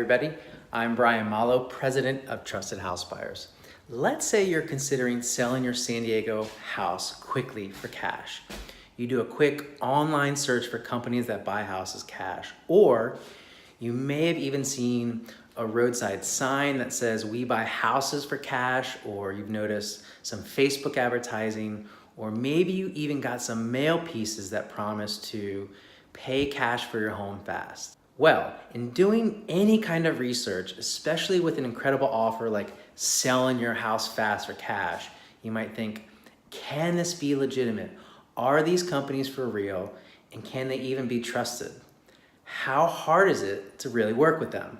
everybody. I'm Brian Malo, president of Trusted House Buyers. Let's say you're considering selling your San Diego house quickly for cash. You do a quick online search for companies that buy houses cash, or you may have even seen a roadside sign that says we buy houses for cash, or you've noticed some Facebook advertising, or maybe you even got some mail pieces that promise to pay cash for your home fast. Well, in doing any kind of research, especially with an incredible offer like selling your house fast for cash, you might think, can this be legitimate? Are these companies for real? And can they even be trusted? How hard is it to really work with them?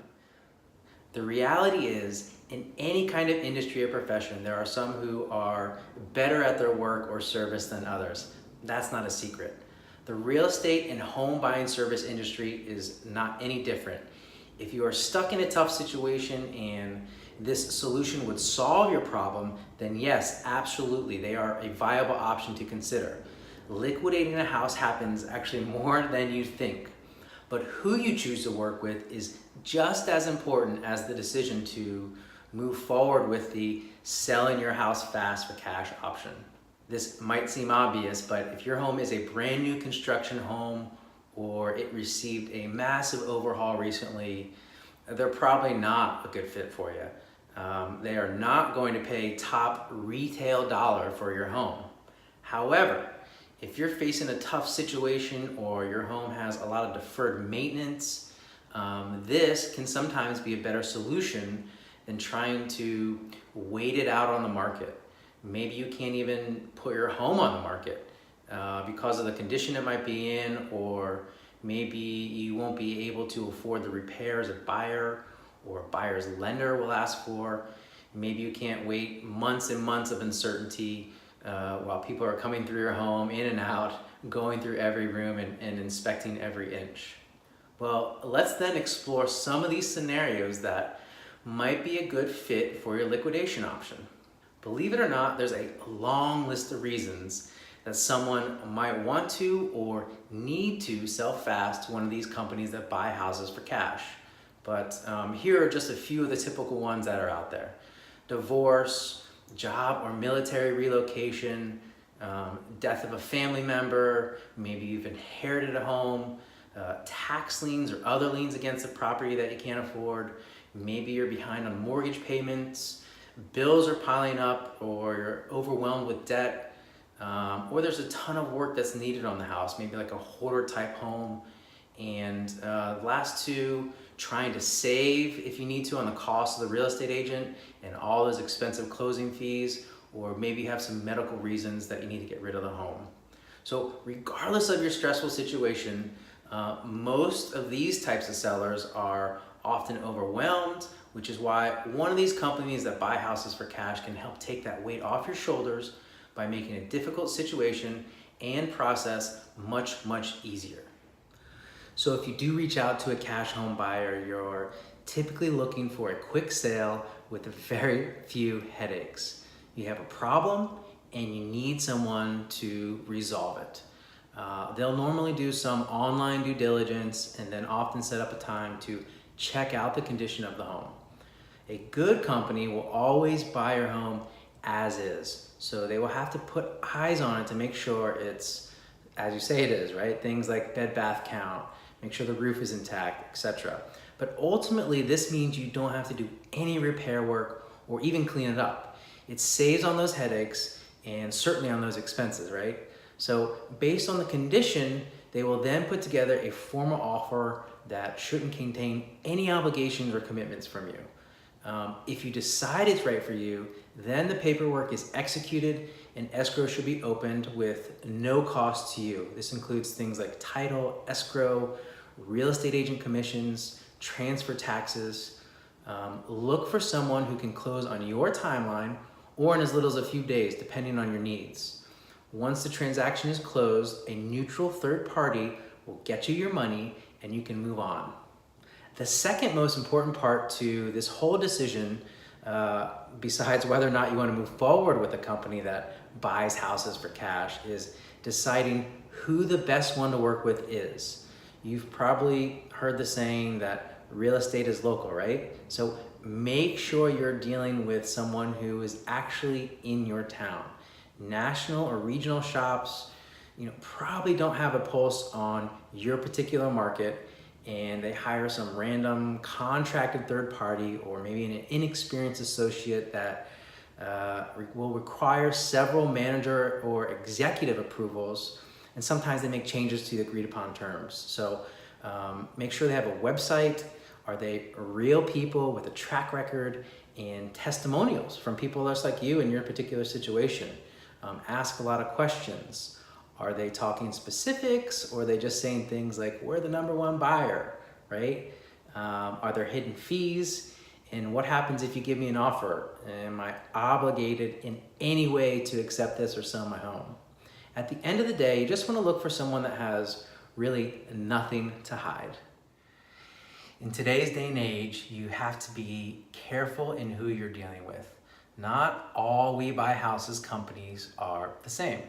The reality is, in any kind of industry or profession, there are some who are better at their work or service than others. That's not a secret. The real estate and home buying service industry is not any different. If you are stuck in a tough situation and this solution would solve your problem, then yes, absolutely, they are a viable option to consider. Liquidating a house happens actually more than you think. But who you choose to work with is just as important as the decision to move forward with the selling your house fast for cash option. This might seem obvious, but if your home is a brand new construction home or it received a massive overhaul recently, they're probably not a good fit for you. They are not going to pay top retail dollar for your home. However, if you're facing a tough situation or your home has a lot of deferred maintenance, this can sometimes be a better solution than trying to wait it out on the market. Maybe you can't even put your home on the market because of the condition it might be in, or maybe you won't be able to afford the repairs a buyer or a buyer's lender will ask for. Maybe you can't wait months and months of uncertainty while people are coming through your home, in and out, going through every room and inspecting every inch. Well, let's then explore some of these scenarios that might be a good fit for your liquidation option. Believe it or not, there's a long list of reasons that someone might want to or need to sell fast to one of these companies that buy houses for cash. But here are just a few of the typical ones that are out there. Divorce, job or military relocation, death of a family member, maybe you've inherited a home, tax liens or other liens against a property that you can't afford, maybe you're behind on mortgage payments, bills are piling up, or you're overwhelmed with debt, or there's a ton of work that's needed on the house, maybe like a hoarder type home. And the last two, trying to save if you need to on the cost of the real estate agent and all those expensive closing fees, or maybe you have some medical reasons that you need to get rid of the home. So regardless of your stressful situation, most of these types of sellers are often overwhelmed, which is why one of these companies that buy houses for cash can help take that weight off your shoulders by making a difficult situation and process much, much easier. So if you do reach out to a cash home buyer, you're typically looking for a quick sale with very few headaches. You have a problem and you need someone to resolve it. They'll normally do some online due diligence and then often set up a time to check out the condition of the home. A good company will always buy your home as is. So they will have to put eyes on it to make sure it's as you say it is, right? Things like bed bath count, make sure the roof is intact, etc. But ultimately, this means you don't have to do any repair work or even clean it up. It saves on those headaches and certainly on those expenses, right? So based on the condition, they will then put together a formal offer that shouldn't contain any obligations or commitments from you. If you decide it's right for you, then the paperwork is executed and escrow should be opened with no cost to you. This includes things like title, escrow, real estate agent commissions, transfer taxes. Look for someone who can close on your timeline or in as little as a few days, depending on your needs. Once the transaction is closed, a neutral third party will get you your money and you can move on. The second most important part to this whole decision, besides whether or not you want to move forward with a company that buys houses for cash, is deciding who the best one to work with is. You've probably heard the saying that real estate is local, right? So make sure you're dealing with someone who is actually in your town. National or regional shops, probably don't have a pulse on your particular market, and they hire some random contracted third party or maybe an inexperienced associate that will require several manager or executive approvals, and sometimes they make changes to the agreed upon terms. So make sure they have a website. Are they real people with a track record and testimonials from people just like you in your particular situation? Ask a lot of questions. Are they talking specifics, or are they just saying things like, we're the number one buyer, right? Are there hidden fees? And what happens if you give me an offer? Am I obligated in any way to accept this or sell my home? At the end of the day, you just want to look for someone that has really nothing to hide. In today's day and age, you have to be careful in who you're dealing with. Not all We Buy Houses companies are the same.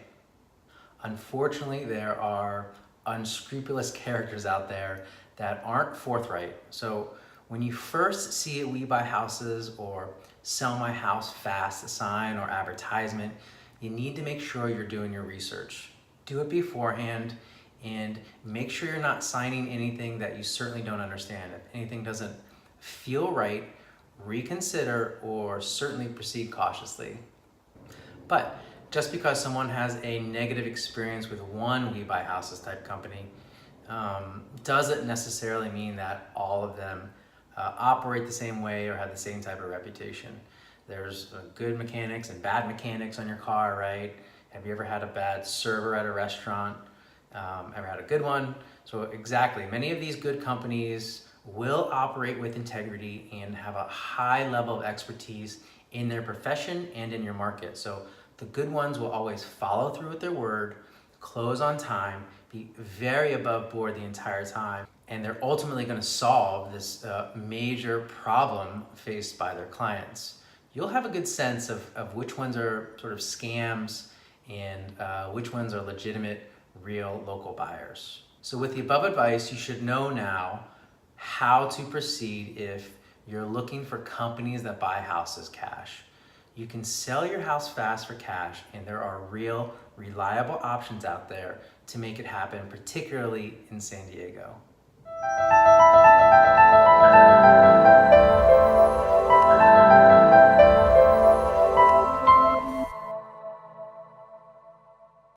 Unfortunately, there are unscrupulous characters out there that aren't forthright. So when you first see a We Buy Houses or Sell My House Fast sign or advertisement, you need to make sure you're doing your research. Do it beforehand and make sure you're not signing anything that you certainly don't understand. If anything doesn't feel right, reconsider or certainly proceed cautiously. But just because someone has a negative experience with one We Buy Houses type company doesn't necessarily mean that all of them operate the same way or have the same type of reputation. There's good mechanics and bad mechanics on your car, right? Have you ever had a bad server at a restaurant? Ever had a good one? So exactly, many of these good companies will operate with integrity and have a high level of expertise in their profession and in your market. So the good ones will always follow through with their word, close on time, be very above board the entire time, and they're ultimately going to solve this major problem faced by their clients. You'll have a good sense of which ones are sort of scams and which ones are legitimate, real local buyers. So with the above advice, you should know now how to proceed if you're looking for companies that buy houses cash. You can sell your house fast for cash, and there are real, reliable options out there to make it happen, particularly in San Diego.